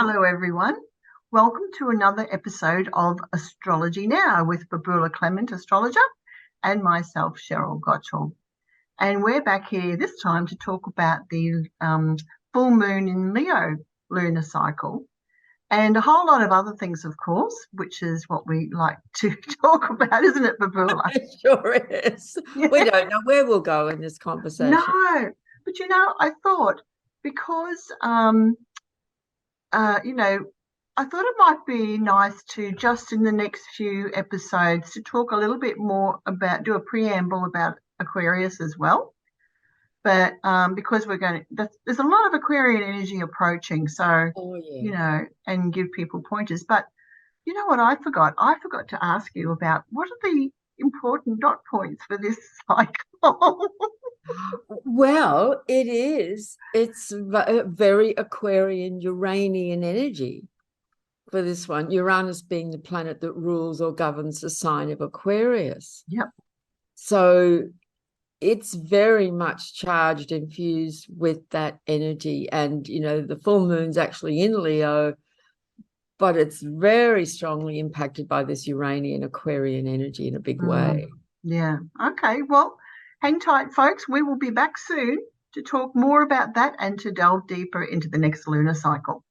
Hello, everyone. Welcome to another episode of Astrology Now with Babula Clement, astrologer, and myself, Cheryl Gottschall. And we're back here this time to talk about the full moon in Leo lunar cycle and a whole lot of other things, of course, which is what we like to talk about, isn't it, Babula? It sure is. Yeah. We don't know where we'll go in this conversation. No, but I thought because I thought it might be nice to just in the next few episodes to talk a little bit more about, do a preamble about Aquarius as well. But because there's a lot of Aquarian energy approaching, so, and give people pointers. But you know what I forgot? I forgot to ask you about what are the important dot points for this cycle? Well, it's very Aquarian Uranian energy for this one. Uranus being the planet that rules or governs the sign of Aquarius. Yep. So it's very much charged, infused with that energy. And, the full moon's actually in Leo, but it's very strongly impacted by this Uranian Aquarian energy in a big way. Yeah. Okay. Well, hang tight, folks. We will be back soon to talk more about that and to delve deeper into the next lunar cycle.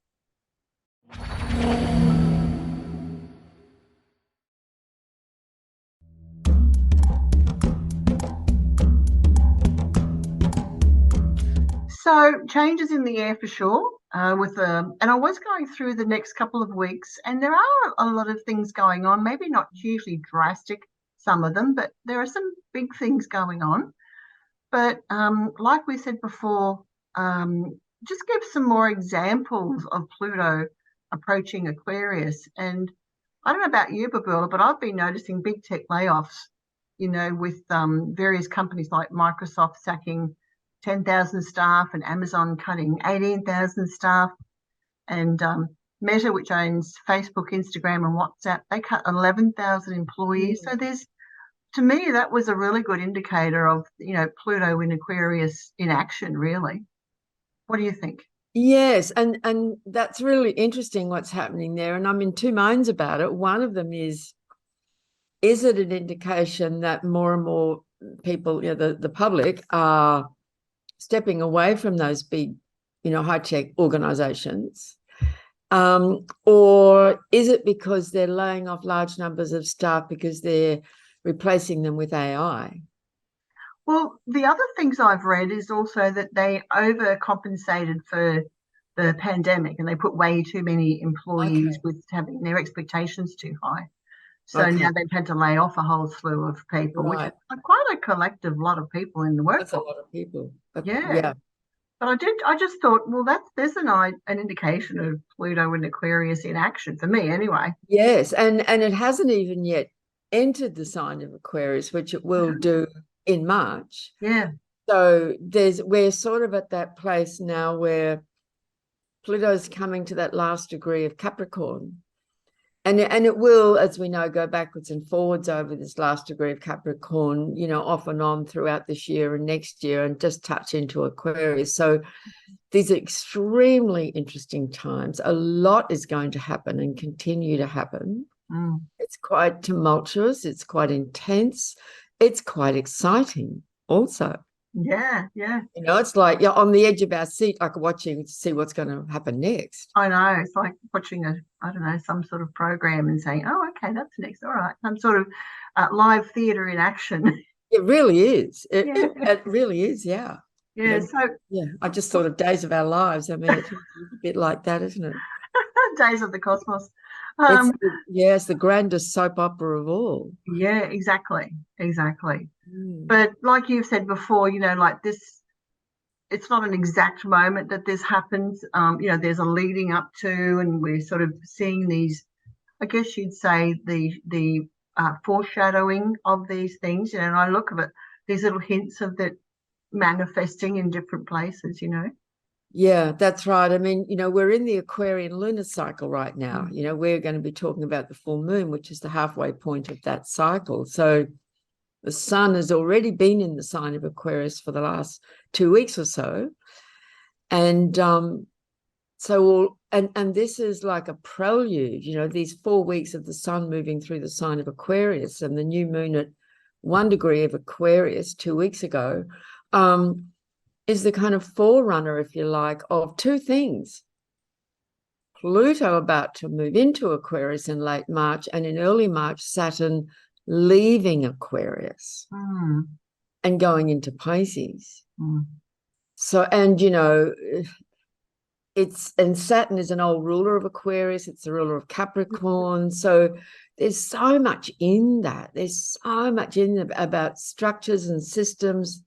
So changes in the air for sure. And I was going through the next couple of weeks, and there are a lot of things going on. Maybe not hugely drastic, some of them, but there are some big things going on. But like we said before, just give some more examples of Pluto approaching Aquarius. And I don't know about you, Babula, but I've been noticing big tech layoffs, with various companies like Microsoft sacking 10,000 staff and Amazon cutting 18,000 staff. And Meta, which owns Facebook, Instagram, and WhatsApp, they cut 11,000 employees. So to me, that was a really good indicator of, Pluto in Aquarius in action, really. What do you think? Yes, and that's really interesting what's happening there. And I'm in two minds about it. One of them is it an indication that more and more people, the public are stepping away from those big, high-tech organizations? Or is it because they're laying off large numbers of staff because they're replacing them with AI? Well, the other things I've read is also that they overcompensated for the pandemic and they put way too many employees with having their expectations too high. So now they've had to lay off a whole slew of people, which is quite a collective lot of people in the workforce. That's a lot of people. Yeah. But I just thought, well, there's an indication of Pluto and Aquarius in action for me anyway. Yes, and it hasn't even yet entered the sign of Aquarius, which it will do in March. Yeah. So we're sort of at that place now where Pluto's coming to that last degree of Capricorn. And it will, as we know, go backwards and forwards over this last degree of Capricorn, off and on throughout this year and next year, and just touch into Aquarius. So these are extremely interesting times. A lot is going to happen and continue to happen. It's quite tumultuous. It's quite intense. It's quite exciting also. Yeah. It's like you're on the edge of our seat, like watching to see what's going to happen next. I know. It's like watching some sort of program and saying, oh, okay, that's next. All right. Some sort of live theatre in action. It really is. It really is, yeah. Yeah. I just thought of Days of Our Lives. I mean, it's a bit like that, isn't it? Days of the Cosmos. It's the grandest soap opera of all. Yeah, exactly. But like you've said before, like this, it's not an exact moment that this happens. There's a leading up to, and we're sort of seeing these, I guess you'd say, the foreshadowing of these things. And I look at it, these little hints of that manifesting in different places. Yeah, that's right. I mean, we're in the Aquarian lunar cycle right now. We're going to be talking about the full moon, which is the halfway point of that cycle. So the sun has already been in the sign of Aquarius for the last 2 weeks or so. And and this is like a prelude, these 4 weeks of the sun moving through the sign of Aquarius and the new moon at 1 degree of Aquarius 2 weeks ago, is the kind of forerunner, if you like, of two things. Pluto about to move into Aquarius in late March, and in early March, Saturn leaving Aquarius and going into Pisces. So, and Saturn is an old ruler of Aquarius. It's the ruler of Capricorn. So there's so much in that. There's so much about structures and systems,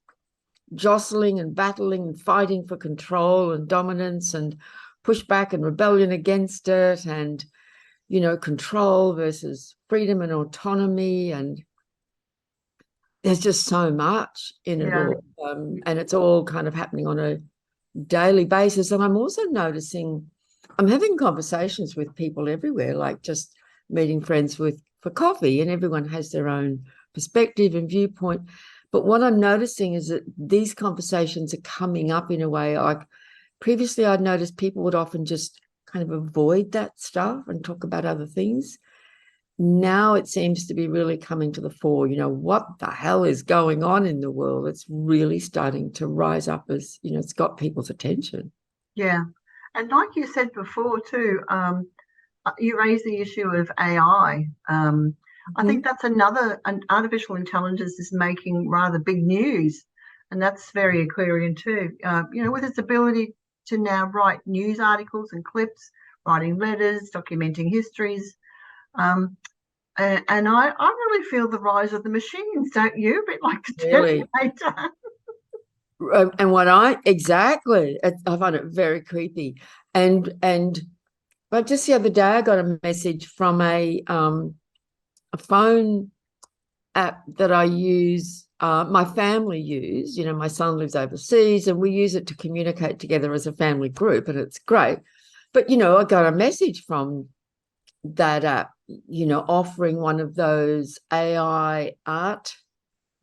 jostling and battling and fighting for control and dominance and pushback and rebellion against it, and control versus freedom and autonomy, and there's just so much in it all, and it's all kind of happening on a daily basis. And I'm also noticing I'm having conversations with people everywhere, like just meeting friends for coffee, and everyone has their own perspective and viewpoint. But what I'm noticing is that these conversations are coming up in a way like previously I'd noticed people would often just kind of avoid that stuff and talk about other things. Now it seems to be really coming to the fore. What the hell is going on in the world? It's really starting to rise up as, it's got people's attention. Yeah. And like you said before too, you raised the issue of AI. I think that's artificial intelligence is making rather big news. And that's very Aquarian too, with its ability to now write news articles and clips, writing letters, documenting histories. And I really feel the rise of the machines, don't you? A bit like the Terminator. And I find it very creepy. But just the other day, I got a message from a phone app that I use. My family use. My son lives overseas, and we use it to communicate together as a family group, and it's great. But I got a message from that app, offering one of those AI art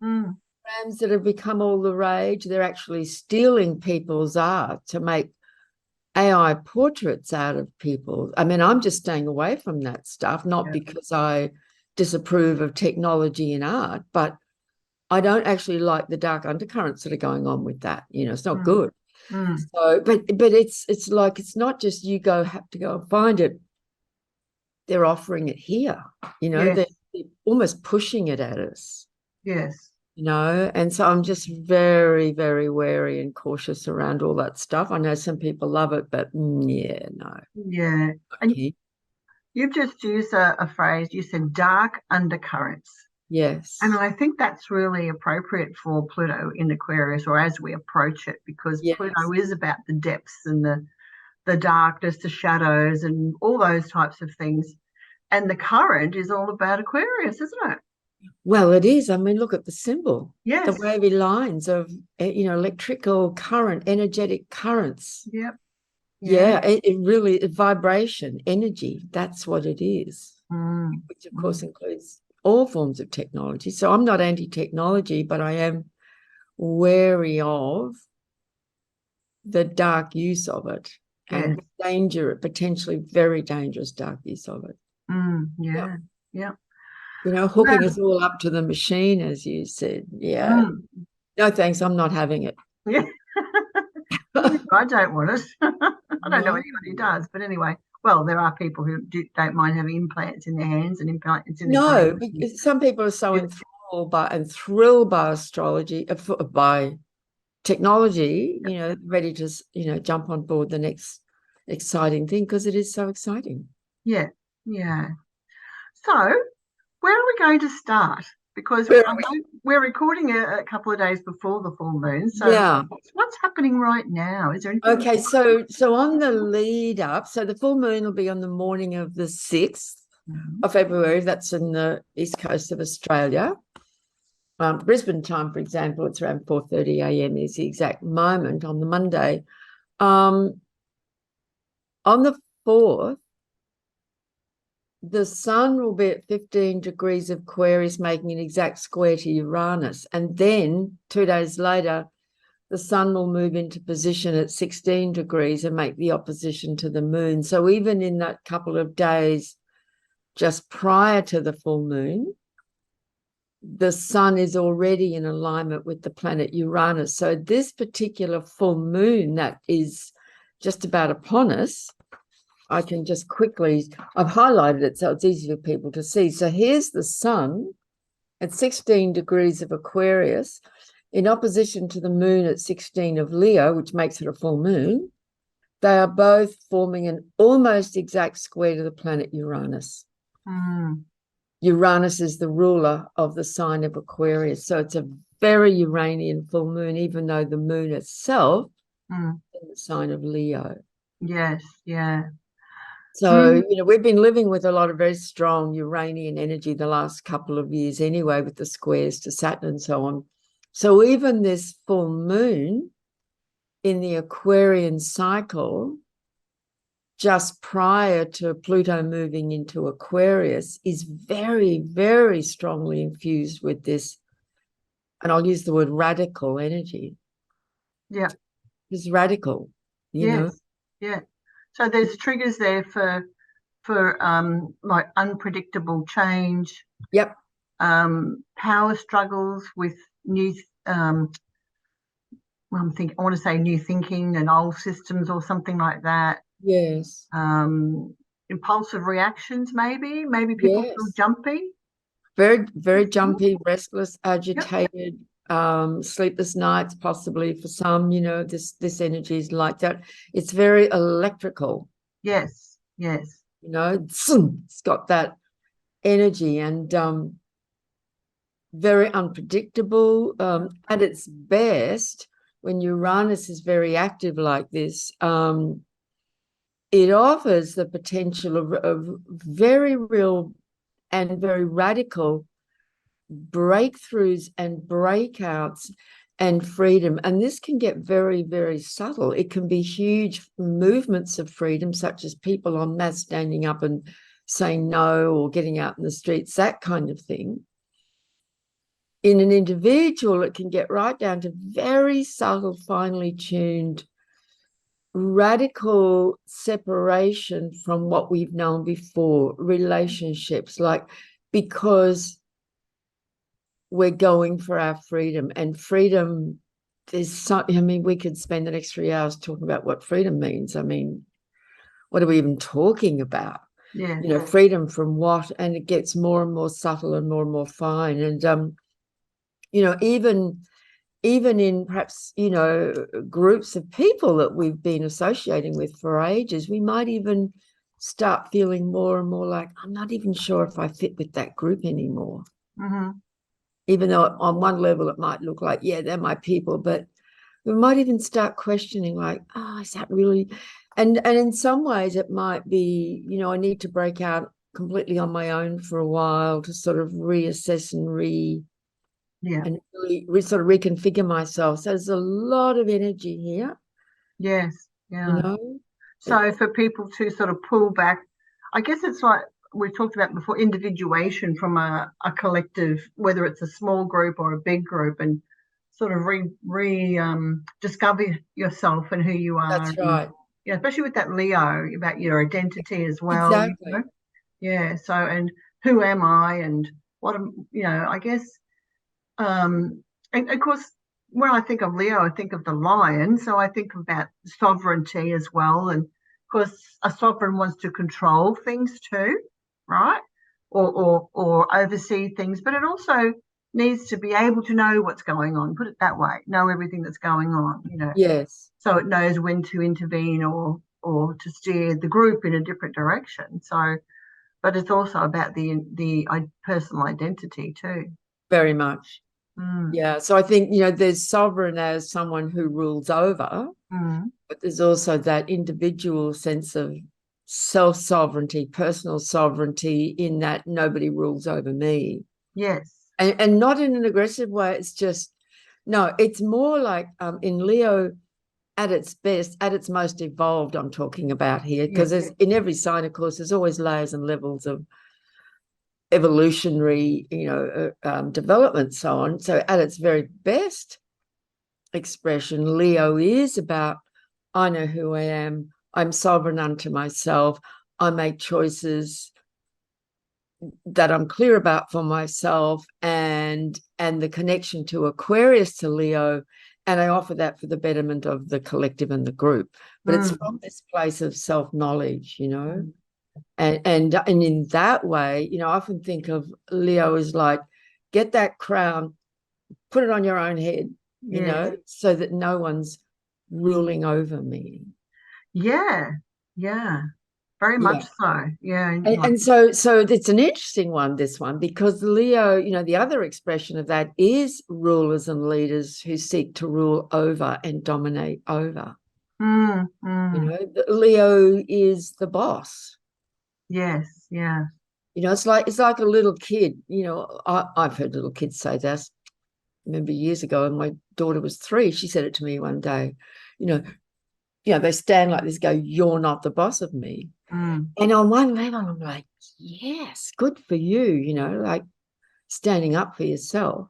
programs that have become all the rage. They're actually stealing people's art to make AI portraits out of people. I mean, I'm just staying away from that stuff, not because I disapprove of technology in art, but I don't actually like the dark undercurrents that are going on with that. It's not good. So, but it's like, it's not just you have to go and find it. They're offering it here. They're almost pushing it at us. Yes. And so I'm just very, very wary and cautious around all that stuff. I know some people love it, but no. Yeah. And you've just used a phrase, you said dark undercurrents. Yes. And I think that's really appropriate for Pluto in Aquarius, or as we approach it, because Pluto is about the depths and the darkness, the shadows, and all those types of things. And the current is all about Aquarius, isn't it? Well, it is. I mean, look at the symbol. Yes. The wavy lines of, electrical current, energetic currents. Yep. Yeah, it really, vibration, energy, that's what it is, which of course includes all forms of technology. So I'm not anti-technology, but I am wary of the dark use of it and potentially very dangerous dark use of it. Yeah. Hooking us all up to the machine, as you said. Yeah. No, thanks. I'm not having it. Yeah. I don't want it. I don't know anybody who does, but anyway. Well, there are people who don't mind having implants in their hands and implants in their brains. Because some people are so thrilled by astrology, by technology, ready to, jump on board the next exciting thing because it is so exciting. Yeah. So, where are we going to start? Because we're recording a couple of days before the full moon. So what's happening right now? Is there anything? Okay, so on the lead up, so the full moon will be on the morning of the 6th of February. That's in the east coast of Australia. Brisbane time, for example, it's around 4:30 a.m. is the exact moment on the Monday. On the 4th, the sun will be at 15 degrees of Aquarius, making an exact square to Uranus. And then 2 days later, the sun will move into position at 16 degrees and make the opposition to the moon. So even in that couple of days just prior to the full moon, the sun is already in alignment with the planet Uranus. So this particular full moon that is just about upon us, I can just quickly, I've highlighted it so it's easy for people to see. So here's the sun at 16 degrees of Aquarius in opposition to the moon at 16 of Leo, which makes it a full moon. They are both forming an almost exact square to the planet Uranus. Uranus is the ruler of the sign of Aquarius. So it's a very Uranian full moon, even though the moon itself is in the sign of Leo. Yes, yeah. So, we've been living with a lot of very strong Uranian energy the last couple of years anyway, with the squares to Saturn and so on. So even this full moon in the Aquarian cycle, just prior to Pluto moving into Aquarius, is very, very strongly infused with this, and I'll use the word radical energy. Yeah. It's radical, you know? Yeah. So there's triggers there for like unpredictable change. Yep. Power struggles with new I want to say new thinking and old systems or something like that. Yes. Impulsive reactions, maybe people feel jumpy. Very, very jumpy, restless, agitated, Yep. Sleepless nights, possibly for some, this energy is like that. It's very electrical. Yes. It's got that energy and very unpredictable. At its best, when Uranus is very active like this, it offers the potential of very real and very radical breakthroughs and breakouts and freedom. And this can get very, very subtle. It can be huge movements of freedom, such as people en masse standing up and saying no, or getting out in the streets, that kind of thing. In an individual, it can get right down to very subtle, finely tuned, radical separation from what we've known before, relationships, like, because we're going for our freedom. And freedom, we could spend the next 3 hours talking about what freedom means. I mean, what are we even talking about? Yeah. Freedom from what? And it gets more and more subtle and more fine. And even in perhaps groups of people that we've been associating with for ages, we might even start feeling more and more like, I'm not even sure if I fit with that group anymore. Even though on one level it might look like, yeah, they're my people, but we might even start questioning, like, is that really? And in some ways it might be, I need to break out completely on my own for a while to sort of reassess and really sort of reconfigure myself. So there's a lot of energy here. Yes. Yeah. So for people to sort of pull back, I guess it's like we talked about before, individuation from a collective, whether it's a small group or a big group, and sort of discover yourself and who you are. That's right. Yeah, especially with that Leo, about your identity as well. Exactly. Yeah. So, and who am I, and what am, I guess, and of course, when I think of Leo, I think of the lion. So I think about sovereignty as well. And of course, a sovereign wants to control things too, right? Or oversee things, but it also needs to be able to know what's going on. Put it that way, know everything that's going on. Yes. So it knows when to intervene or to steer the group in a different direction. So, but it's also about the personal identity too. Very much. Mm. Yeah. So I think, there's sovereign as someone who rules over, but there's also that individual sense of self-sovereignty, personal sovereignty, in that nobody rules over me. Yes. And not in an aggressive way. It's just, no, it's more like in Leo at its best, at its most evolved, I'm talking about here, because in every sign, of course, there's always layers and levels of evolutionary, development, so on. So at its very best, expression. Leo is about, I know who I am. I'm sovereign unto myself. I make choices that I'm clear about for myself, and the connection to Aquarius to Leo, and I offer that for the betterment of the collective and the group. But it's from this place of self-knowledge, you know. And in that way, you know, I often think of Leo as like, get that crown, put it on your own head, you know, so that no one's ruling over me. Yeah, yeah, very much so. Yeah, And so it's an interesting one, this one, because Leo, you know, the other expression of that is rulers and leaders who seek to rule over and dominate over. You know, Leo is the boss. Yes, yeah. You know, it's like a little kid. You know, I've heard little kids say this. I remember years ago, and my daughter was 3. She said it to me one day. You know, they stand like this, go, "You're not the boss of me." And on one level, I'm like, yes, good for you. You know, like standing up for yourself.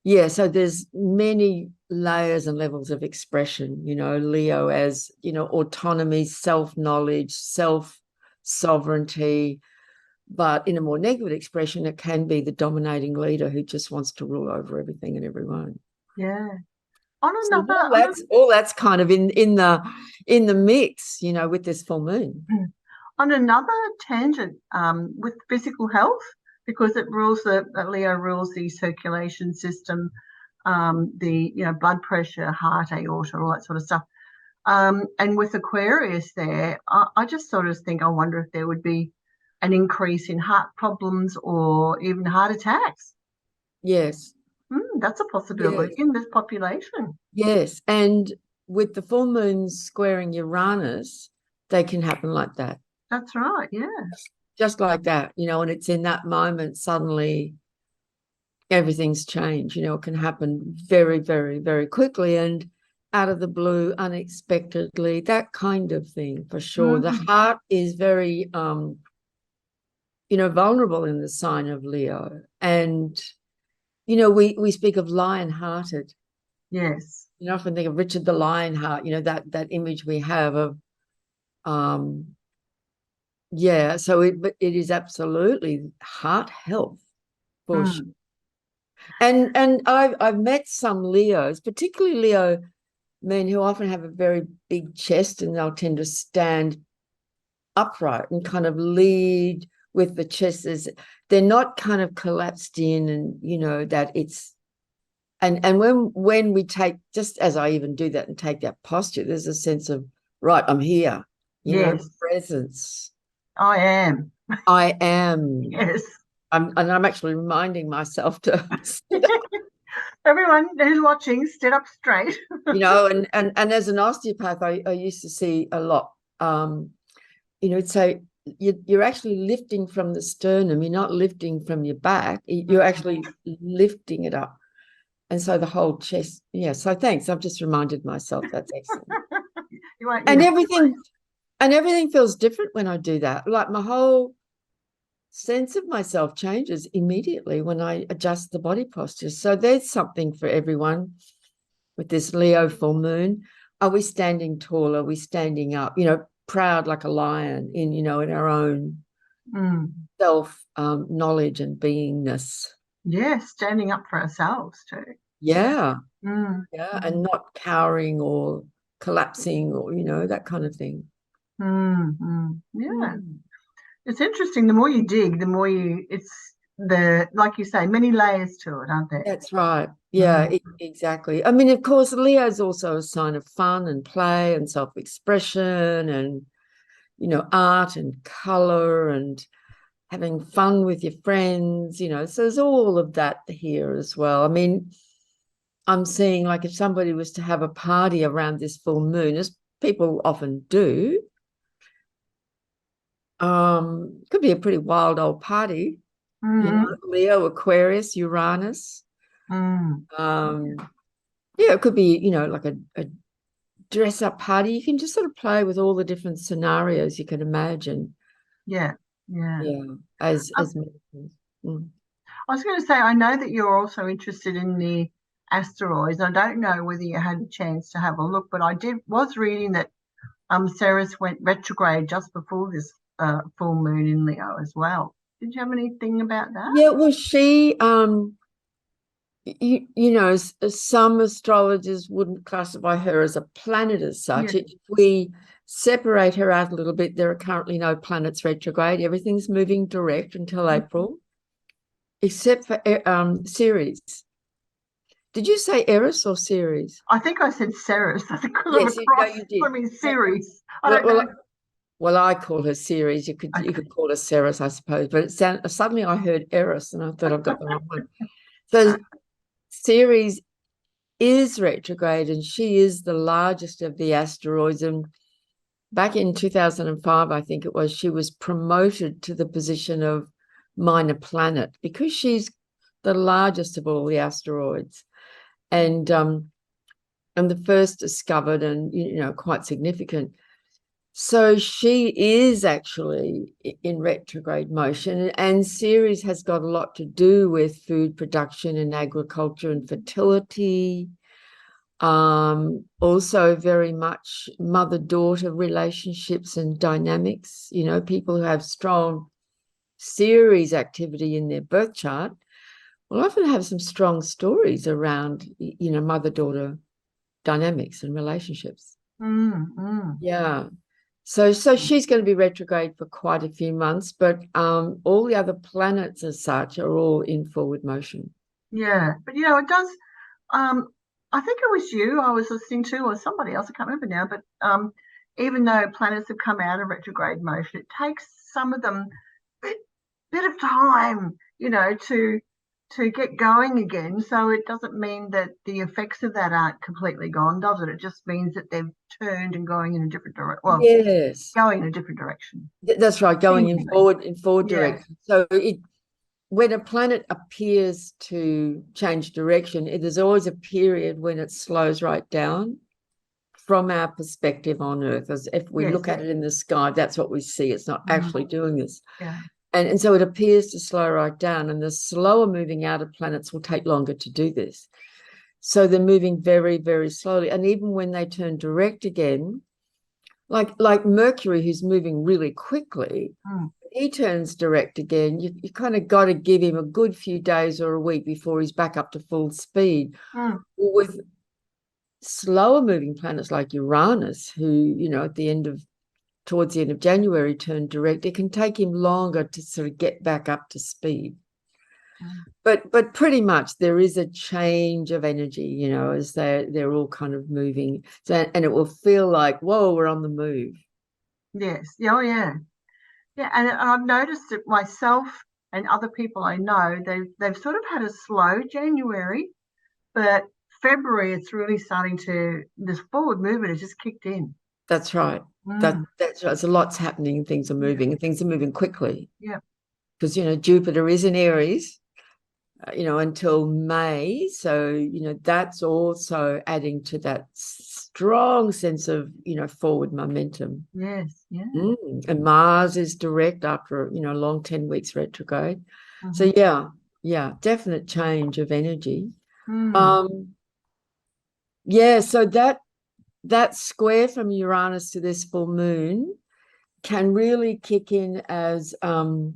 Yeah, so there's many layers and levels of expression, you know, Leo as, you know, autonomy, self-knowledge, self-sovereignty. But in a more negative expression, it can be the dominating leader who just wants to rule over everything and everyone. Yeah. On So another, all that's kind of in the mix, you know, with this full moon. on another tangent, with physical health, because it rules Leo rules the circulation system, the blood pressure, heart, aorta, all that sort of stuff. And with Aquarius there, I just sort of think, I wonder if there would be an increase in heart problems or even heart attacks. Yes. That's a Yes. possibility in this population. Yes. And with the full moon squaring Uranus, they can happen like that. That's right. Yeah. Just like that, you know, and it's in that moment suddenly everything's changed. You know, it can happen very, very, very quickly and out of the blue, unexpectedly, that kind of thing, for sure. The heart is very you know, vulnerable in the sign of Leo. And, you know, we speak of lion-hearted. Yes. You know, I often think of Richard the Lionheart, you know, that image we have of yeah, so it is absolutely heart health for sure. And I've met some Leos, particularly Leo men, who often have a very big chest, and they'll tend to stand upright and kind of lead with the chest. They're not kind of collapsed in, and you know that it's and when we take, just as I even do that and take that posture, there's a sense of, right, I'm here, you know, Yes. presence. I am. I am. Yes. I'm actually reminding myself to Everyone who's watching, sit up straight. you know, and as an osteopath, I used to see a lot. You know, so you're actually lifting from the sternum. You're not lifting from your back. You're actually lifting it up, and so the whole chest. Yeah. So thanks. I've just reminded myself. That's excellent. You won't need And it. everything feels different when I do that. Like my whole sense of myself changes immediately when I adjust the body posture. So there's something for everyone with this Leo full moon. Are we standing tall? Are we standing up? You know, proud like a lion in, you know, in our own self knowledge and beingness. Yeah, standing up for ourselves too. Yeah. Yeah. And not cowering or collapsing or, you know, that kind of thing. Yeah. It's interesting. The more you dig, the more like you say, many layers to it, aren't there? That's right. Yeah, exactly. I mean, of course, Leo is also a sign of fun and play and self-expression and, you know, art and color and having fun with your friends, you know, so there's all of that here as well. I mean, I'm seeing, like, if somebody was to have a party around this full moon, as people often do, could be a pretty wild old party, you know, Leo, Aquarius, Uranus. Yeah, it could be, you know, like a dress up party. You can just sort of play with all the different scenarios you can imagine. Yeah. Yeah, as mentioned. I was going to say, I know that you're also interested in the asteroids. I don't know whether you had a chance to have a look, but I was reading that Ceres went retrograde just before this full moon in Leo as well. Did you have anything about that? Yeah, well, she you know, some astrologers wouldn't classify her as a planet as such. Yeah. If we separate her out a little bit, there are currently no planets retrograde. Everything's moving direct until April, except for Ceres. Did you say Eris or Ceres? I think I said Ceres. I think because of a Yes, no, cross you did. from his series. I Well, don't know. well, I call her Ceres. You could call her Ceres, I suppose. But it suddenly I heard Eris, and I thought I've got the wrong one. So Ceres is retrograde, and she is the largest of the asteroids. And back in 2005, I think it was, she was promoted to the position of minor planet because she's the largest of all the asteroids, and the first discovered, and quite significant. So she is actually in retrograde motion, and Ceres has got a lot to do with food production and agriculture and fertility. Also very much mother-daughter relationships and dynamics. People who have strong Ceres activity in their birth chart will often have some strong stories around, mother-daughter dynamics and relationships. Yeah. So she's going to be retrograde for quite a few months, but all the other planets as such are all in forward motion. Yeah, but it does. I think it was you I was listening to, or somebody else. I can't remember now. But even though planets have come out of retrograde motion, it takes some of them bit of time, to get going again. So it doesn't mean that the effects of that aren't completely gone, does it? It just means that they've turned and going in a different direction. Well, yes, going in a different direction. that's right, going in forward Yeah. direction. So when a planet appears to change direction, there's always a period when it slows right down from our perspective on Earth. As if we look at it in the sky, that's what we see. It's not actually doing this. Yeah. And so it appears to slow right down, and the slower moving outer planets will take longer to do this. So they're moving very, very slowly. And even when they turn direct again, like Mercury, who's moving really quickly, he turns direct again. You kind of got to give him a good few days or a week before he's back up to full speed. With slower moving planets like Uranus, who, towards the end of January turned direct, it can take him longer to sort of get back up to speed. But pretty much there is a change of energy, as they're all kind of moving. So, and it will feel like, whoa, we're on the move. Yes. Oh, yeah. Yeah, and I've noticed it myself and other people I know. They've sort of had a slow January, but February it's really starting to. This forward movement has just kicked in. That's right. That's right. So lots happening, and things are moving, and things are moving quickly. Yeah. Because Jupiter is in Aries, until May. So that's also adding to that strong sense of forward momentum. Yes. Yeah. And Mars is direct after a long 10 weeks retrograde. So yeah, definite change of energy. Yeah, so that square from Uranus to this full moon can really kick in as a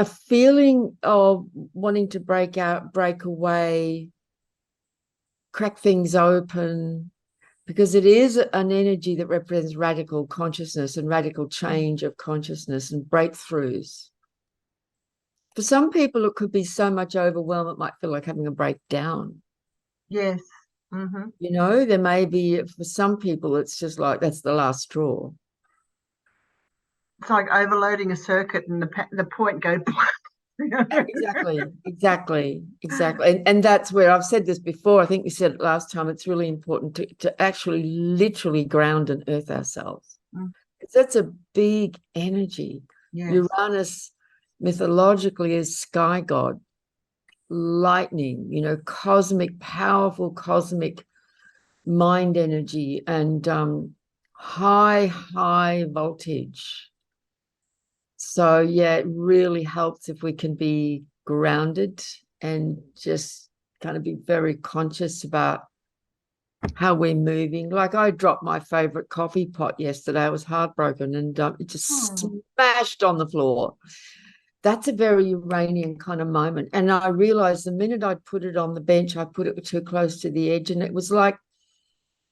feeling of wanting to break out, break away, crack things open, because it is an energy that represents radical consciousness and radical change of consciousness and breakthroughs. For some people, it could be so much overwhelm, it might feel like having a breakdown. Yes. There may be, for some people, it's just like that's the last straw. It's like overloading a circuit and the point goes. Exactly. And that's where I've said this before. I think we said it last time. It's really important to actually literally ground and earth ourselves. That's a big energy. Yes. Uranus mythologically is sky god, lightning, cosmic, powerful cosmic mind energy, and high voltage. So yeah, it really helps if we can be grounded and just kind of be very conscious about how we're moving. Like I dropped my favorite coffee pot yesterday. I was heartbroken, and it just Oh, smashed on the floor. That's a very Uranian kind of moment. And I realized the minute I put it on the bench, I put it too close to the edge, and it was like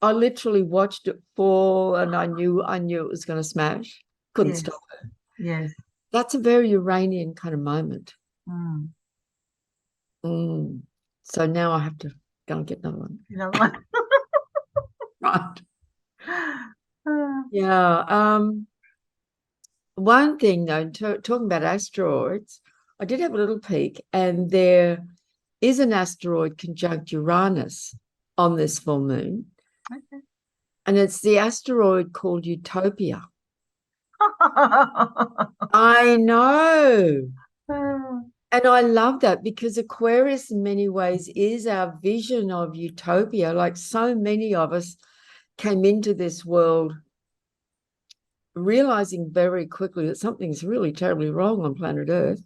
I literally watched it fall, and I knew it was going to smash. Couldn't yes, stop it. yes. That's a very Uranian kind of moment. Mm. Mm. So now I have to go and get another one. You know what? Right. Uh, Yeah. One thing though, talking about asteroids, I did have a little peek, and there is an asteroid conjunct Uranus on this full moon, okay. and it's the asteroid called Utopia. I know. And I love that because Aquarius, in many ways, is our vision of utopia. Like so many of us came into this world realizing very quickly that something's really terribly wrong on planet Earth,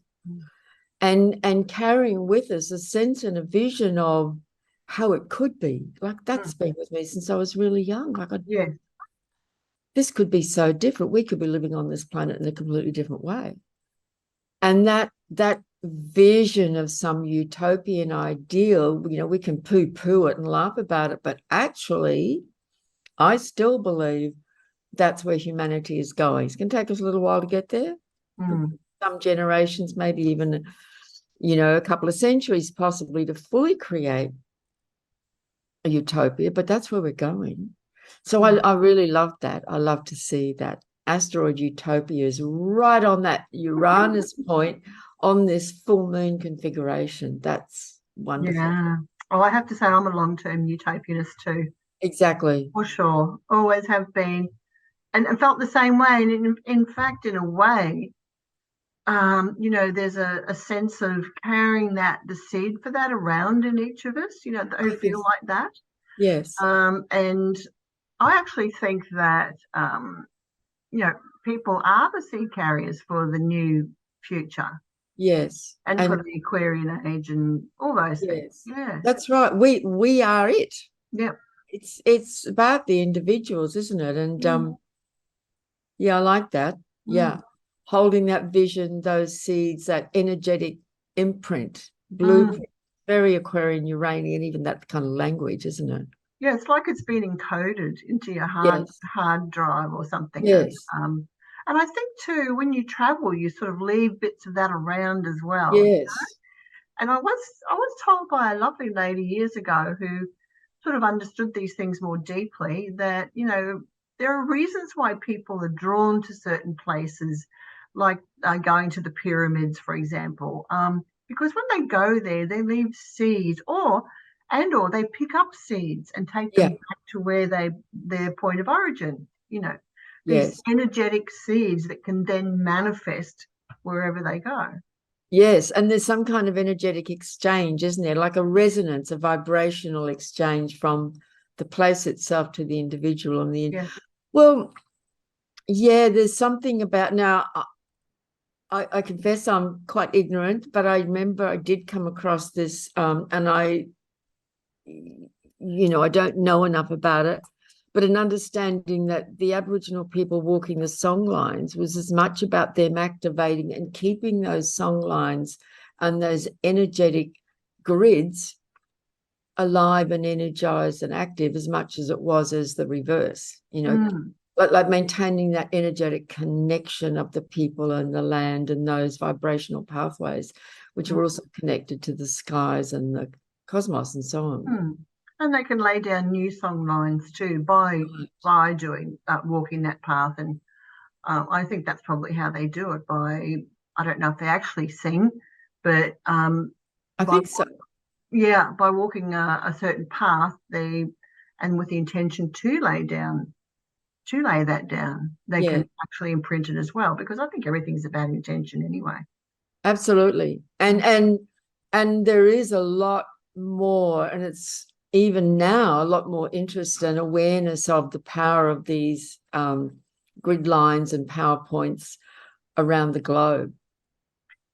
and carrying with us a sense and a vision of how it could be. Like that's been with me since I was really young. Like Yes. this could be so different. We could be living on this planet in a completely different way. And that vision of some utopian ideal, we can poo-poo it and laugh about it, but actually, I still believe that's where humanity is going. It's going to take us a little while to get there. Some generations, maybe even, a couple of centuries possibly to fully create a utopia, but that's where we're going. So I really love that. I love to see that asteroid Utopia is right on that Uranus point on this full moon configuration. That's wonderful. Yeah. Oh, I have to say I'm a long-term utopianist too, Exactly. for sure. Always have been, and felt the same way. And in fact, in a way, there's a sense of carrying the seed for that around in each of us, who I think, feel like that. yes. And I actually think that, people are the seed carriers for the new future Yes. and for And the Aquarian age and all those things. yes, Yeah. that's right. We are it. Yep. It's about the individuals, isn't it? And yeah, I like that. Mm. Yeah. Holding that vision, those seeds, that energetic imprint, Mm. blueprint, very Aquarian, Uranian, even that kind of language, isn't it? Yeah, it's like it's been encoded into your Yes. hard drive or something. Yes. And I think too, when you travel, you sort of leave bits of that around as well. Yes. And I was told by a lovely lady years ago who sort of understood these things more deeply that, there are reasons why people are drawn to certain places, like going to the pyramids, for example, because when they go there, they leave seeds or they pick up seeds and take them Yeah. back to where their point of origin, these Yes. energetic seeds that can then manifest wherever they go. Yes. And there's some kind of energetic exchange, isn't there? Like a resonance, a vibrational exchange from the place itself to the individual and Yes. well, yeah, there's something about now. I confess I'm quite ignorant, but I remember I did come across this, and I don't know enough about it, but an understanding that the Aboriginal people walking the song lines was as much about them activating and keeping those song lines and those energetic grids alive and energized and active as much as it was as the reverse, Mm. like maintaining that energetic connection of the people and the land and those vibrational pathways, which are also connected to the skies and the cosmos and so on. Mm. And they can lay down new song lines too by doing walking that path. And I think that's probably how they do it. I don't know if they actually sing, but I by think so. by walking a certain path, and with the intention to lay that down, they Yeah, can actually imprint it as well. Because I think everything's about intention anyway. absolutely. And there is a lot more, and it's even now a lot more interest and awareness of the power of these grid lines and PowerPoints around the globe.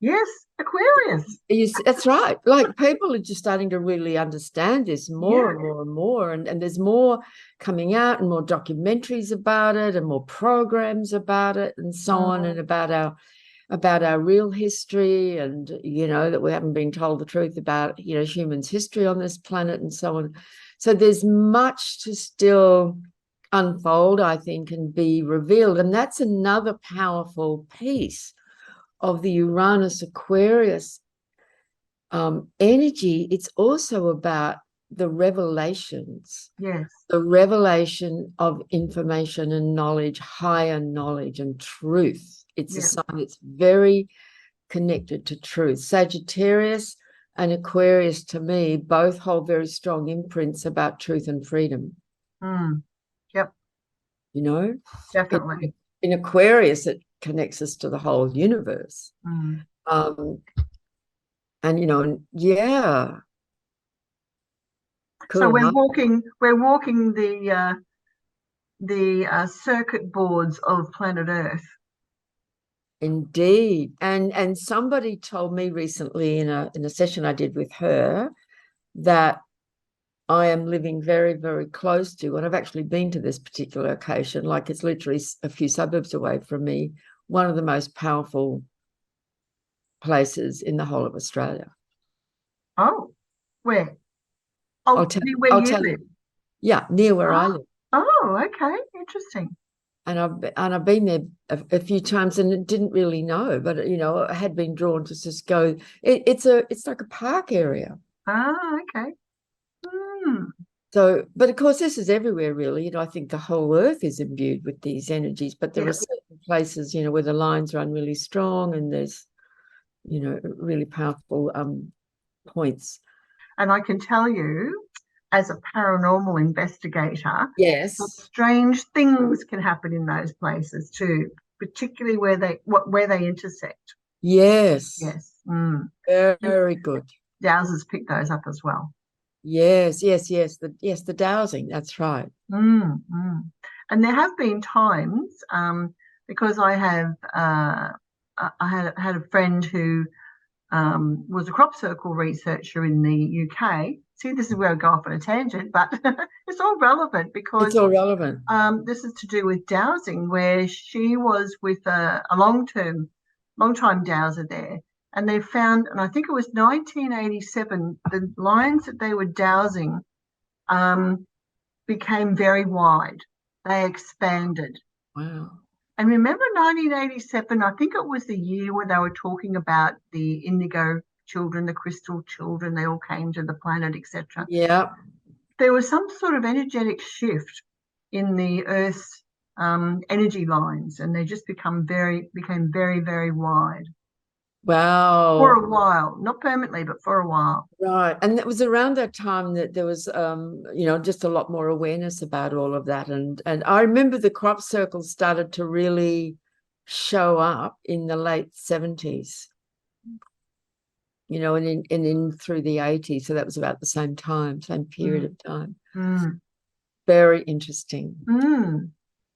Yes, Aquarius. That's right. Like, people are just starting to really understand this more and more and more. And there's more coming out and more documentaries about it and more programs about it and so on, and about our real history, and, you know, that we haven't been told the truth about, you know, humans' history on this planet and so on. So there's much to still unfold, I think, and be revealed. And that's another powerful piece of the Uranus Aquarius energy. It's also about the revelations. Yes. The revelation of information and knowledge, higher knowledge and truth. It's a sign that's very connected to truth. Sagittarius and Aquarius, to me, both hold very strong imprints about truth and freedom. Yep. You know? Definitely. In Aquarius, it connects us to the whole universe. And, you know, yeah. Cool. So we're walking the circuit boards of planet Earth. Indeed. And somebody told me recently in a session I did with her that I am living very, very close to, and I've actually been to this particular location, like it's literally a few suburbs away from me, one of the most powerful places in the whole of Australia. Oh, where? Oh, where you live? Yeah, near where I live. Oh, okay, interesting. And I've been there a few times and didn't really know, but, you know, I had been drawn to just go. It's like a park area. Okay. So, but of course, this is everywhere, really. You know, I think the whole Earth is imbued with these energies, but there are certain places, you know, where the lines run really strong and there's, you know, really powerful points. And I can tell you, as a paranormal investigator, yes, strange things can happen in those places too, particularly where they intersect. Yes. Very good. Dowsers pick those up as well. Yes. The dowsing, that's right. And there have been times, because I have I had a friend who was a crop circle researcher in the UK. See, this is where I go off on a tangent, but it's all relevant because it's all relevant. This is to do with dowsing, where she was with a long-time dowser there, and they found, and I think it was 1987, the lines that they were dowsing became very wide. They expanded. Wow. And remember 1987, I think it was the year where they were talking about the indigo children, the crystal children, they all came to the planet, etc. Yeah. There was some sort of energetic shift in the Earth's energy lines, and they just became very, very wide. Wow. For a while, not permanently, but for a while. Right. And it was around that time that there was, you know, just a lot more awareness about all of that. And I remember the crop circles started to really show up in the late 70s, you know, and in through the 80s. So that was about the same period of time. Very interesting.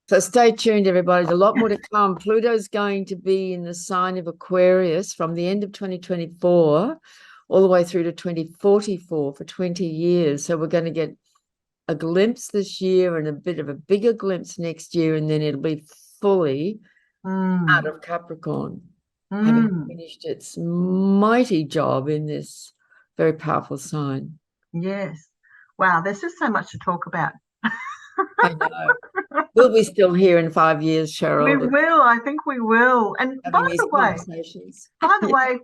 So stay tuned, everybody. There's a lot more to come. Pluto's going to be in the sign of Aquarius from the end of 2024 all the way through to 2044 for 20 years. So we're going to get a glimpse this year and a bit of a bigger glimpse next year, and then it'll be fully out of Capricorn, having finished its mighty job in this very powerful sign. Yes. Wow, there's just so much to talk about. I know. We'll be still here in 5 years, Cheryl. We will. I think we will. And by the way,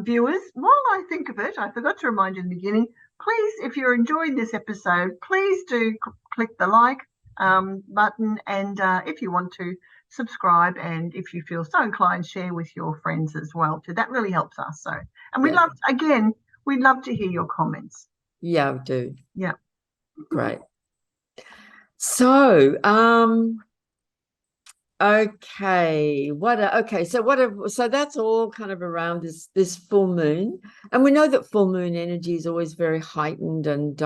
viewers, while I think of it, I forgot to remind you in the beginning, please, if you're enjoying this episode, please do click the like button, and if you want to subscribe, and if you feel so inclined, share with your friends as well too. That really helps us. So, and we'd love to hear your comments. Yeah, we do. Yeah. Great. So, okay. So that's all kind of around this full moon. And we know that full moon energy is always very heightened, and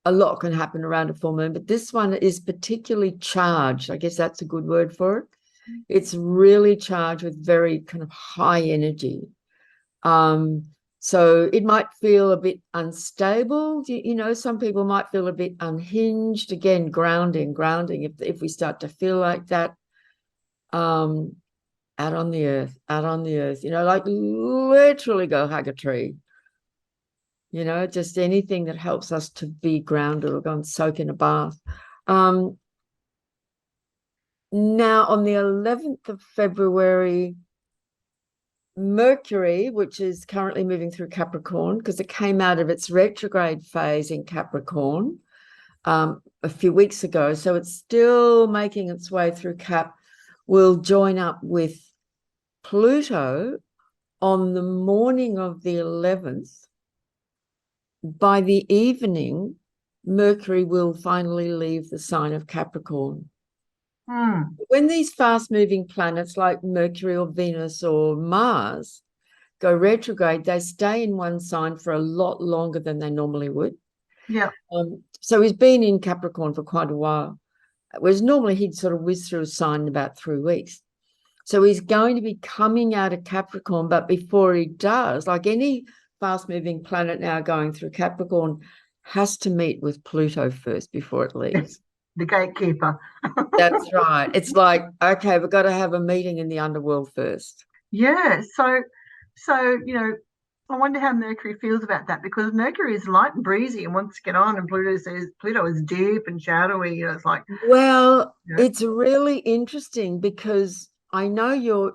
a lot can happen around a full moon, but this one is particularly charged. I guess that's a good word for it. It's really charged with very kind of high energy. So it might feel a bit unstable. You know, some people might feel a bit unhinged. Again, grounding. If we start to feel like that, out on the earth, you know, like literally go hug a tree. You know, just anything that helps us to be grounded, or go and soak in a bath. Now, on the 11th of February, Mercury, which is currently moving through Capricorn, because it came out of its retrograde phase in Capricorn a few weeks ago, so it's still making its way through Cap, will join up with Pluto on the morning of the 11th. By the evening, Mercury will finally leave the sign of Capricorn. When these fast-moving planets like Mercury or Venus or Mars go retrograde, they stay in one sign for a lot longer than they normally would. Yeah. So he's been in Capricorn for quite a while, whereas normally he'd sort of whiz through a sign in about 3 weeks. So he's going to be coming out of Capricorn, but before he does, like any fast-moving planet now going through Capricorn, has to meet with Pluto first before it leaves. The gatekeeper. That's right. It's like, okay, we've got to have a meeting in the underworld first. Yeah. So, you know, I wonder how Mercury feels about that, because Mercury is light and breezy and wants to get on, and Pluto says Pluto is deep and shadowy. You know, it's like, Well, you know, it's really interesting because I know you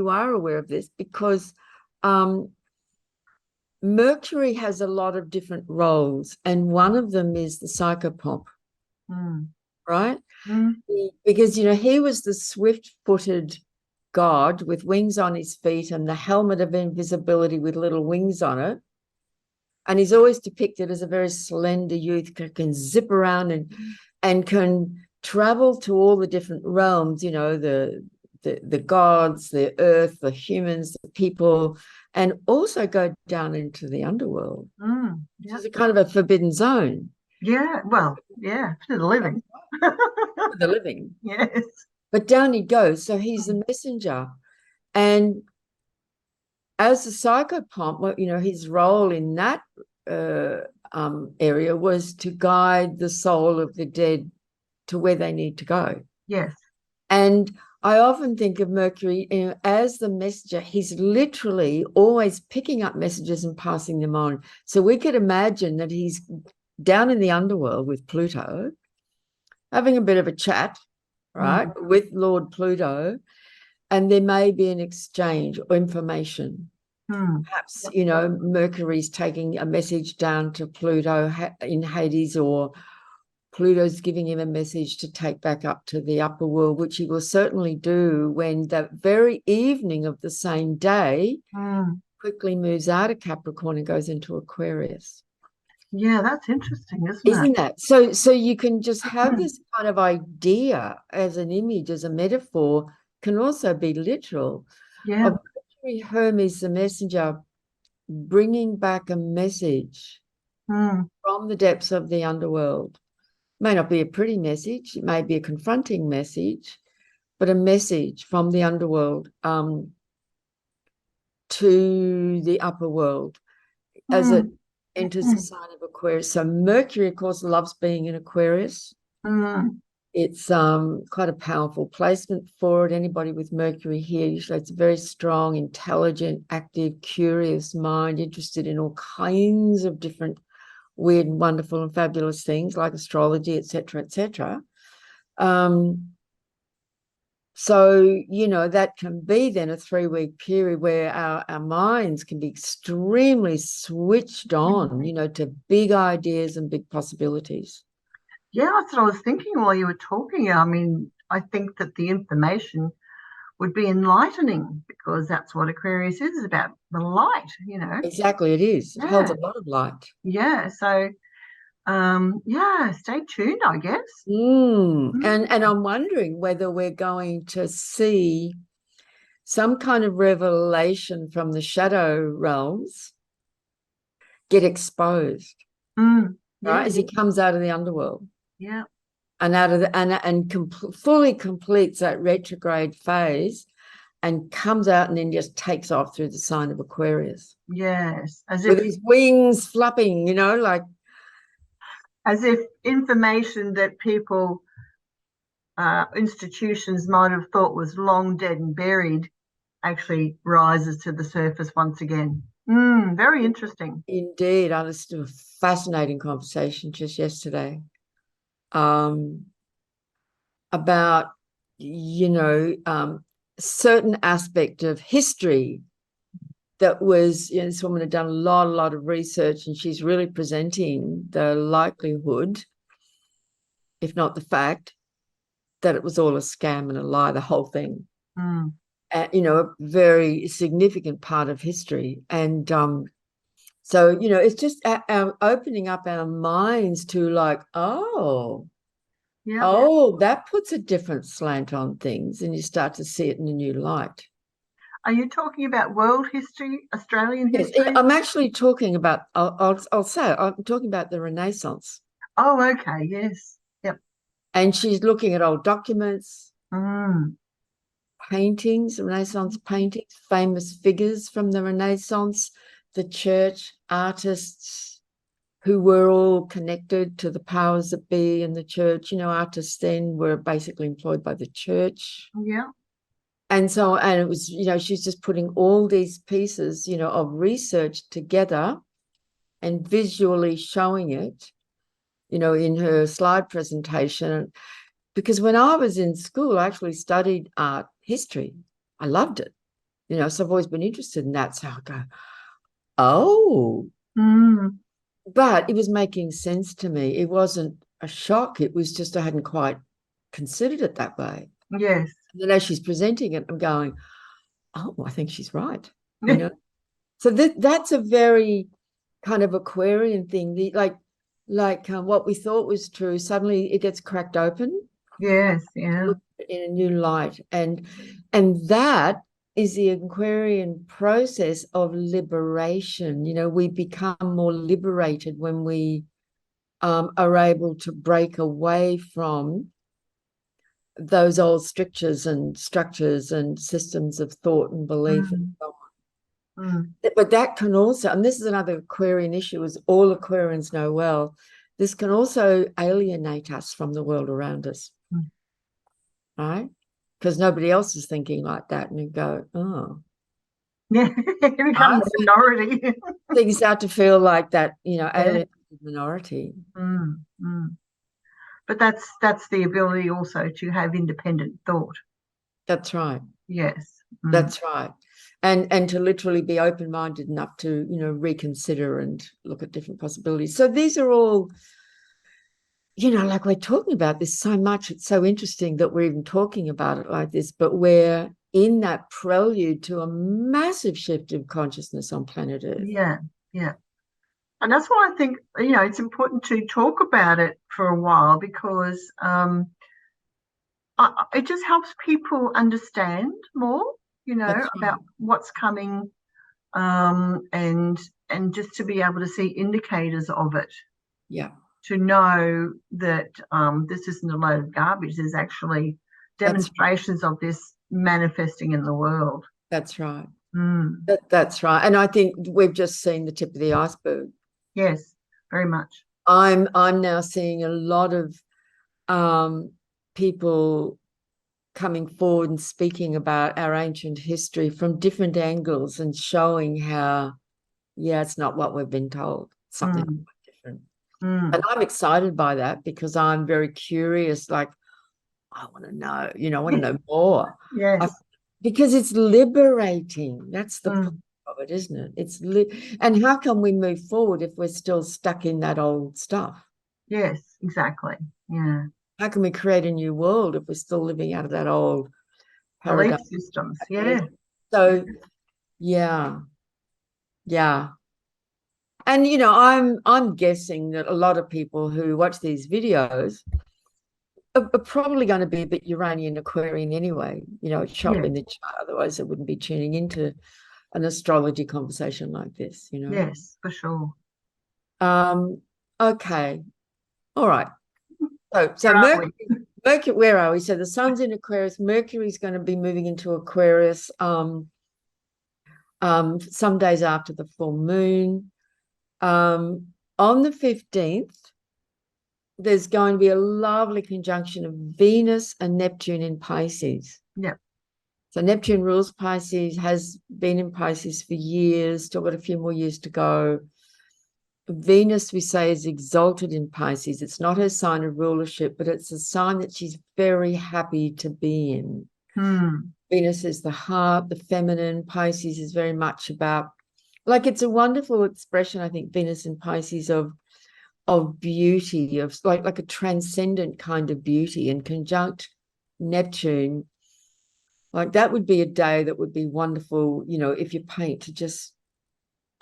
are aware of this, because Mercury has a lot of different roles, and one of them is the psychopomp, right? Because, you know, he was the swift-footed god with wings on his feet and the helmet of invisibility with little wings on it. And he's always depicted as a very slender youth who can zip around and can travel to all the different realms, you know, the gods, the earth, the humans, the people, and also go down into the underworld, which is a kind of a forbidden zone. Yeah. Well, yeah, for the living. For the living. Yes. But down he goes. So he's the messenger. And as a psychopomp, you know, his role in that area was to guide the soul of the dead to where they need to go. Yes. And I often think of Mercury, you know, as the messenger. He's literally always picking up messages and passing them on. So we could imagine that he's down in the underworld with Pluto, having a bit of a chat, right, with Lord Pluto, and there may be an exchange or information. Perhaps, you know, Mercury's taking a message down to Pluto in Hades, or Pluto's giving him a message to take back up to the upper world, which he will certainly do when the very evening of the same day quickly moves out of Capricorn and goes into Aquarius. Yeah, that's interesting, Isn't that? So you can just have this kind of idea as an image, as a metaphor, can also be literal. Yeah. Of Hermes, the messenger, bringing back a message from the depths of the underworld. May not be a pretty message, it may be a confronting message, but a message from the underworld to the upper world as it enters the sign of Aquarius. So Mercury, of course, loves being in Aquarius. It's quite a powerful placement for it. Anybody with Mercury here, usually it's a very strong, intelligent, active, curious mind, interested in all kinds of different weird and wonderful and fabulous things like astrology, etc., etc. So, you know, that can be then a 3-week period where our minds can be extremely switched on, you know, to big ideas and big possibilities. Yeah, that's what I was thinking while you were talking. I mean, I think that the information would be enlightening, because that's what Aquarius is about, the light, you know. Exactly, it is. It holds a lot of light. Yeah. So, yeah, stay tuned, I guess. And I'm wondering whether we're going to see some kind of revelation from the shadow realms get exposed, Yeah. right, as he comes out of the underworld. Yeah. and out of the fully completes that retrograde phase and comes out and then just takes off through the sign of Aquarius. Yes, with his wings flapping, like as if information that people, institutions might have thought was long dead and buried actually rises to the surface once again. Very interesting. Indeed. I listened to a fascinating conversation just yesterday about, certain aspect of history that was, this woman had done a lot of research, and she's really presenting the likelihood, if not the fact, that it was all a scam and a lie, the whole thing. A very significant part of history. And so, it's just our opening up our minds to like, that puts a different slant on things, and you start to see it in a new light. Are you talking about world history, Australian history? Yes, I'm actually talking about, I'll say, I'm talking about the Renaissance. Oh, okay, yes. Yep. And she's looking at old documents, paintings, Renaissance paintings, famous figures from the Renaissance, the church, artists who were all connected to the powers that be in the church. Artists then were basically employed by the church. Yeah. And so, and it was, she's just putting all these pieces, of research together and visually showing it, in her slide presentation. Because when I was in school, I actually studied art history. I loved it, so I've always been interested in that. So I go, but it was making sense to me. It wasn't a shock. It was just I hadn't quite considered it that way. Yes. And then as she's presenting it, I'm going, I think she's right. So that's a very kind of Aquarian thing. Like what we thought was true, suddenly it gets cracked open. Yes, yeah. In a new light. And that is the Aquarian process of liberation. We become more liberated when we are able to break away from those old strictures and structures and systems of thought and belief and so on. But that can also, and this is another Aquarian issue, as all Aquarians know well, this can also alienate us from the world around us. Right? Because nobody else is thinking like that, and you go, yeah, it becomes a minority. Things start to feel like that, alien minority. But that's the ability also to have independent thought. That's right. Yes. That's right. And to literally be open-minded enough to, reconsider and look at different possibilities. So these are all, like we're talking about this so much. It's so interesting that we're even talking about it like this, but we're in that prelude to a massive shift of consciousness on planet Earth. Yeah, yeah. And that's why I think, it's important to talk about it for a while, because it just helps people understand more, about what's coming, and just to be able to see indicators of it. Yeah. To know that this isn't a load of garbage. There's actually demonstrations of this manifesting in the world. That's right. That's right. And I think we've just seen the tip of the iceberg. Yes, very much. I'm now seeing a lot of people coming forward and speaking about our ancient history from different angles and showing how, it's not what we've been told. Something different. And I'm excited by that, because I'm very curious. Like, I want to know, I want to know more. Yes. Because it's liberating. That's the point of it, isn't it? And how can we move forward if we're still stuck in that old stuff? Yes, exactly. Yeah. How can we create a new world if we're still living out of that old belief systems? Yeah. So, yeah. And I'm guessing that a lot of people who watch these videos are probably going to be a bit Uranian Aquarian anyway. It's show up in the chart, otherwise they wouldn't be tuning into an astrology conversation like this. Yes, for sure. Okay. All right. So Where are Mercury, we? Mercury, where are we? So the sun's in Aquarius. Mercury's going to be moving into Aquarius some days after the full moon. On the 15th, there's going to be a lovely conjunction of Venus and Neptune in Pisces. Yeah. So Neptune rules Pisces, has been in Pisces for years, still got a few more years to go. Venus, we say, is exalted in Pisces. It's not her sign of rulership, but it's a sign that she's very happy to be in. Venus is the heart, the feminine. Pisces is very much about, like, it's a wonderful expression, I think, Venus in Pisces, of beauty, of like a transcendent kind of beauty, and conjunct Neptune. Like, that would be a day that would be wonderful, you know, if you paint, to just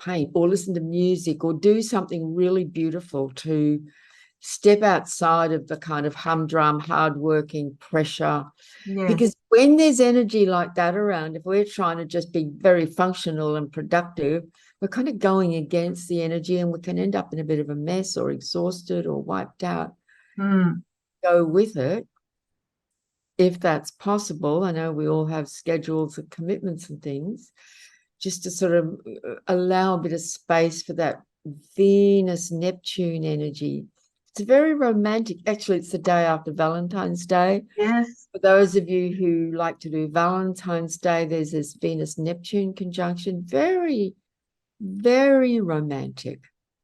paint or listen to music or do something really beautiful, to step outside of the kind of humdrum, hardworking pressure. Yeah. Because when there's energy like that around, if we're trying to just be very functional and productive, we're kind of going against the energy, and we can end up in a bit of a mess or exhausted or wiped out. Go with it if that's possible. I know we all have schedules and commitments and things, just to sort of allow a bit of space for that Venus Neptune energy. It's very romantic. Actually, it's the day after Valentine's Day. Yes. For those of you who like to do Valentine's Day, there's this Venus Neptune conjunction. Very, very romantic.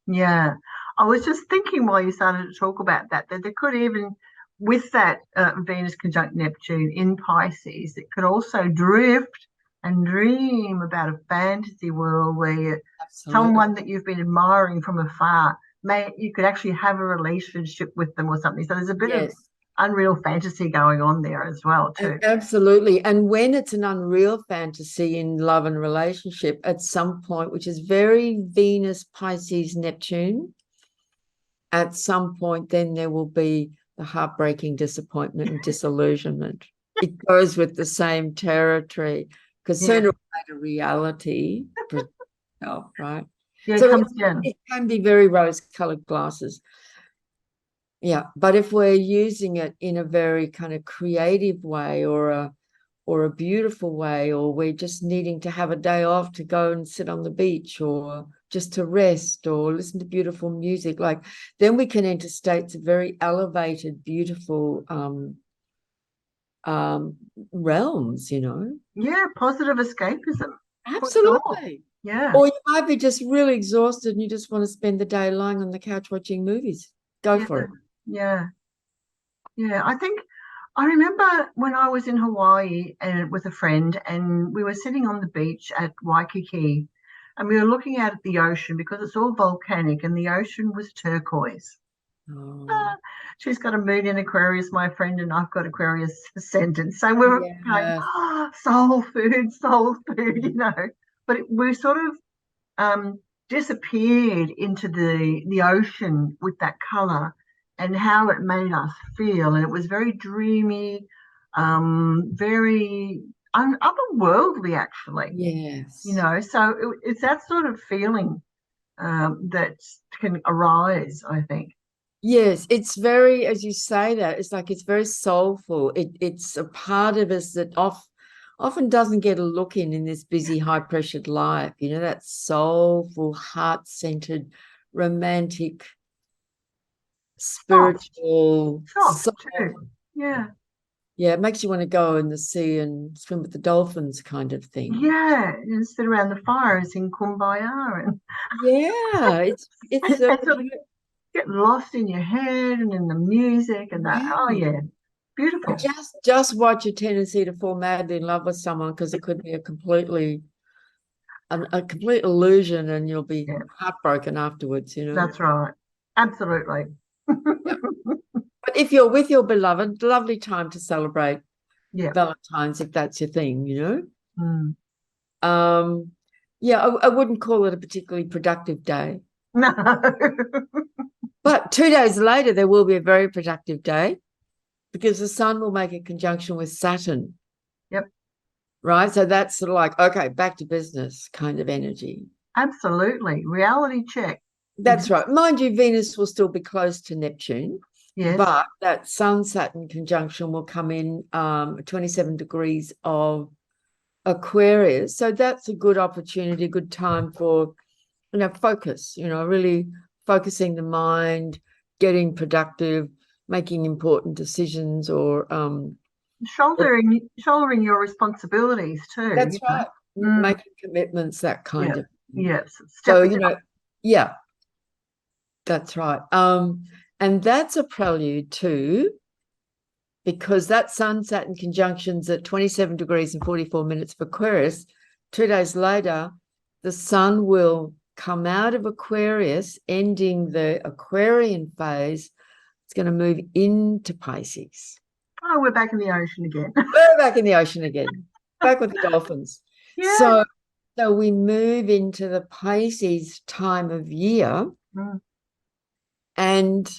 Yeah. I was just thinking while you started to talk about that, that there could even, with that Venus conjunct Neptune in Pisces, it could also drift and dream about a fantasy world where Absolutely. someone that you've been admiring from afar, you could actually have a relationship with them or something. So there's a bit of Yes. unreal fantasy going on there as well, too. Absolutely. And when it's an unreal fantasy in love and relationship at some point, which is very Venus, Pisces, Neptune, at some point, then there will be the heartbreaking disappointment and disillusionment. It goes with the same territory, because Yeah. sooner or later reality, right? Yeah, it So comes down. it can be very rose-colored glasses. Yeah, but if we're using it in a very kind of creative way, or a beautiful way, or we're just needing to have a day off to go and sit on the beach, or just to rest or listen to beautiful music, like, then we can enter states of very elevated, beautiful realms, you know. Yeah, positive escapism, for sure. Absolutely. Yeah. Or you might be just really exhausted and you just want to spend the day lying on the couch watching movies. Go Yeah. for it. Yeah. Yeah. I think I remember when I was in Hawaii and with a friend, and we were sitting on the beach at Waikiki, and we were looking out at the ocean because it's all volcanic and the ocean was turquoise. Oh, Ah, she's got a moon in Aquarius, my friend, and I've got Aquarius ascendant. So we were going, yes. oh, soul food, you know. But we sort of disappeared into the ocean with that color and how it made us feel. And it was very dreamy, very otherworldly, actually, you Yes. know. So it's that sort of feeling that can arise, I think. Yes, it's very, as you say that, it's like it's very soulful. It's a part of us that often doesn't get a look in this busy, high-pressured life. You know, that soulful, heart-centered, romantic, Soft, spiritual soft soul. too. Yeah. Yeah, it makes you want to go in the sea and swim with the dolphins, kind of thing. Yeah, and sit around the fire and sing Kumbaya and, Yeah, it's and sort of get lost in your head and in the music and that. Oh yeah. yeah, beautiful. Just watch a tendency to fall madly in love with someone, because it could be a complete illusion, and you'll be Yeah, heartbroken afterwards, you know. that's right. Absolutely. Yeah. But if you're with your beloved, lovely time to celebrate Yeah. Valentine's, if that's your thing, you know. Mm. Um, yeah, I wouldn't call it a particularly productive day. No. But 2 days later, there will be a very productive day, because the sun will make a conjunction with Saturn. Yep. Right. So that's sort of like, okay, back to business kind of energy. Absolutely. Reality check. That's right. Mind you, Venus will still be close to Neptune. Yes. but that Sun-Saturn conjunction will come in 27 degrees of Aquarius. So that's a good opportunity, good time for, focus, really focusing the mind, getting productive, making important decisions, or Shouldering your responsibilities too, that's right, Mm, making commitments, that kind yeah. of thing. Yes. So, Stepping up. yeah, that's right. And that's a prelude too, because that Sun-Saturn conjunction's at 27 degrees and 44 minutes for Aquarius. 2 days later, the Sun will come out of Aquarius, ending the Aquarian phase. It's going to move into Pisces. Oh, we're back in the ocean again. We're back in the ocean again, back with the dolphins. Yes. So we move into the Pisces time of year, Mm, and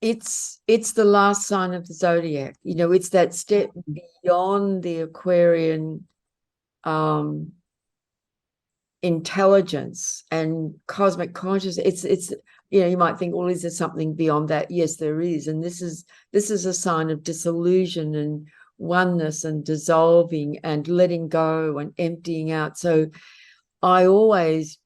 it's the last sign of the zodiac. It's that step beyond the Aquarian intelligence and cosmic consciousness. It's you might think, well, is there something beyond that? Yes, there is. And this is a sign of disillusion and oneness and dissolving and letting go and emptying out. So I always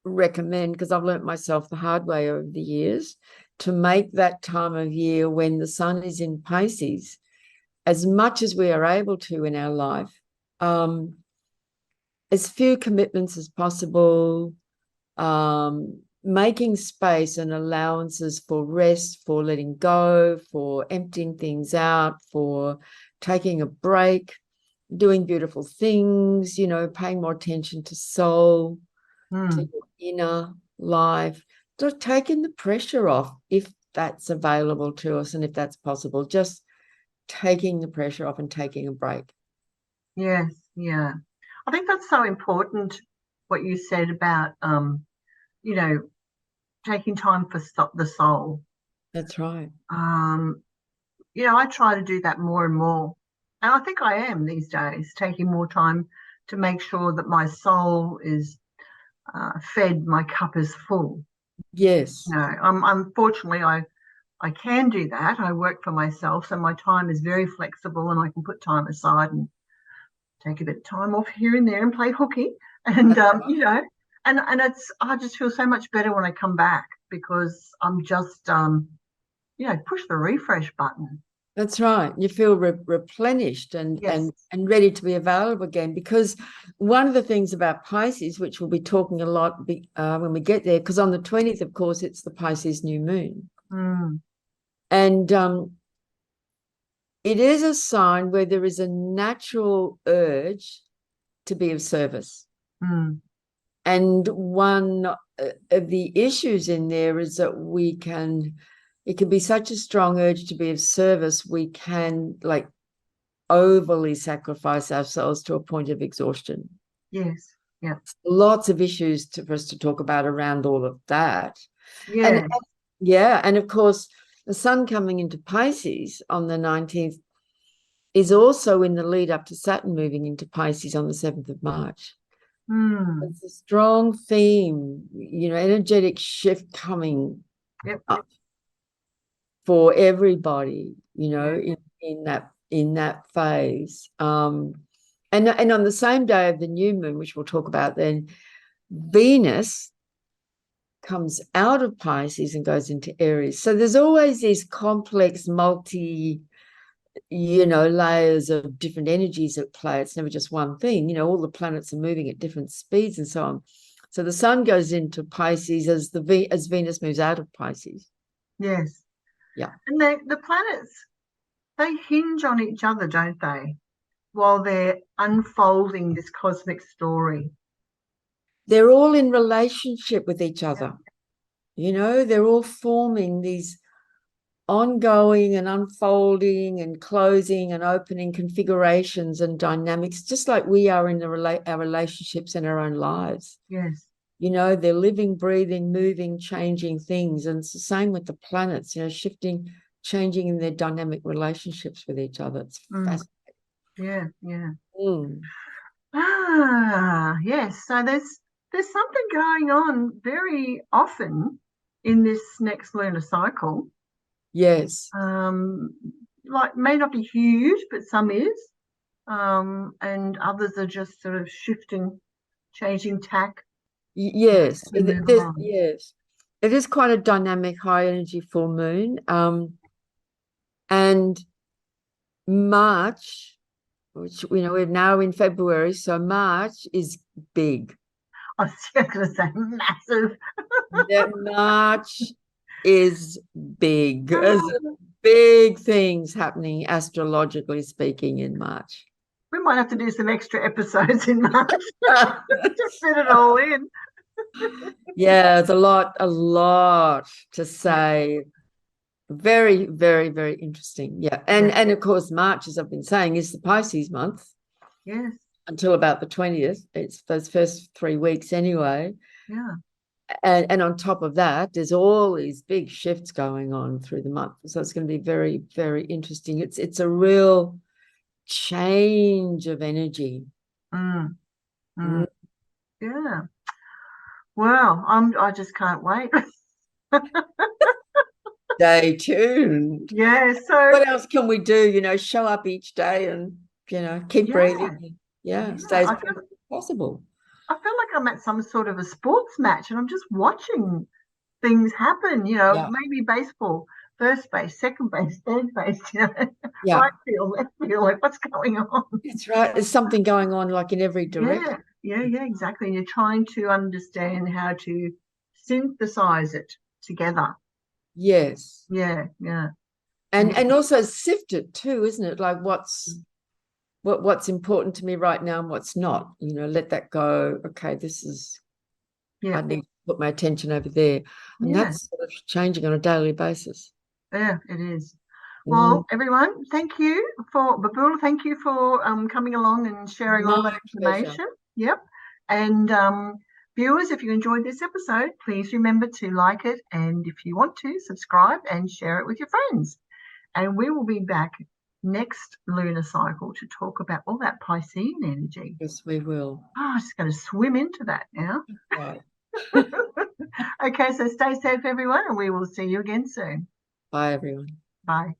recommend, because I've learnt myself the hard way over the years, to make that time of year when the Sun is in Pisces, as much as we are able to in our life, as few commitments as possible, making space and allowances for rest, for letting go, for emptying things out, for taking a break, doing beautiful things, paying more attention to soul, to mm. your inner life, just taking the pressure off if that's available to us and if that's possible, just taking the pressure off and taking a break. Yes. Yeah. I think that's so important what you said about you know, taking time for the soul. That's right. Um, I try to do that more and more. And I think I am these days, taking more time to make sure that my soul is fed, my cup is full. Yes, Unfortunately, I can do that. I work for myself, so my time is very flexible, and I can put time aside and take a bit of time off here and there and play hooky. And that's right. and I just feel so much better when I come back because I'm just push the refresh button. That's right. You feel replenished and Yes. ready to be available again. Because one of the things about Pisces, which we'll be talking a lot when we get there, because on the 20th, of course, it's the Pisces new moon. Mm, And it is a sign where there is a natural urge to be of service. mm, And one of the issues in there is that it can be such a strong urge to be of service, we can overly sacrifice ourselves to a point of exhaustion. yes. Yeah. Lots of issues for us to talk about around all of that. And Yeah. yeah, and of course, the Sun coming into Pisces on the 19th is also in the lead up to Saturn moving into Pisces on the 7th of March. Mm, It's a strong theme, energetic shift coming yep. up for everybody, Yeah. in that phase. And on the same day of the new moon, which we'll talk about then, Venus comes out of Pisces and goes into Aries. So there's always these complex, multi, layers of different energies at play. It's never just one thing. All the planets are moving at different speeds and so on. So the Sun goes into Pisces as Venus moves out of Pisces. Yes. Yeah. And the planets, they hinge on each other, don't they? While they're unfolding this cosmic story. They're all in relationship with each other. They're all forming these ongoing and unfolding and closing and opening configurations and dynamics, just like we are in our relationships in our own lives. Yes. They're living, breathing, moving, changing things. And it's the same with the planets, shifting, changing in their dynamic relationships with each other. It's fascinating. Yeah. Yeah. Mm. Yes. So there's something going on very often in this next lunar cycle. Yes. Like may not be huge, but some is. And others are just sort of shifting, changing tack Yes. as we move There's, along. yes. It is quite a dynamic, high energy full moon. And March, which we're now in February, so March is big. I was just going to say massive. That March is big. There's big things happening astrologically speaking in March. We might have to do some extra episodes in March to fit it all in. Yeah, there's a lot to say. Very, very, very interesting. Yeah. And of course, March, as I've been saying, is the Pisces month. Yes. Until about the 20th. It's those first 3 weeks anyway. Yeah. And on top of that, there's all these big shifts going on through the month. So it's going to be very, very interesting. It's a real change of energy. Mm. Mm. Yeah. Well, I just can't wait. Stay tuned. Yeah. So What else can we do? Show up each day and, keep breathing. Yeah, stay as present as possible. I feel like I'm at some sort of a sports match and I'm just watching things happen, Yeah. maybe baseball, first base, second base, third base, Yeah. right field, left field, like what's going on? That's right. There's something going on like in every direction. Yeah, exactly. And you're trying to understand how to synthesize it together. Yes. Yeah. And also sift it too, isn't it? Like what's important to me right now and what's not. Let that go. Okay, I need to put my attention over there. And that's sort of changing on a daily basis. Yeah, it is. Well, everyone, thank you Babula, thank you for coming along and sharing all My that pleasure. information. Yep. And viewers, if you enjoyed this episode, please remember to like it, and if you want to, subscribe and share it with your friends. And we will be back next lunar cycle to talk about all that Piscean energy. Yes, we will. Oh, I'm just going to swim into that now. Right. Okay, so stay safe, everyone, and we will see you again soon. Bye, everyone. Bye.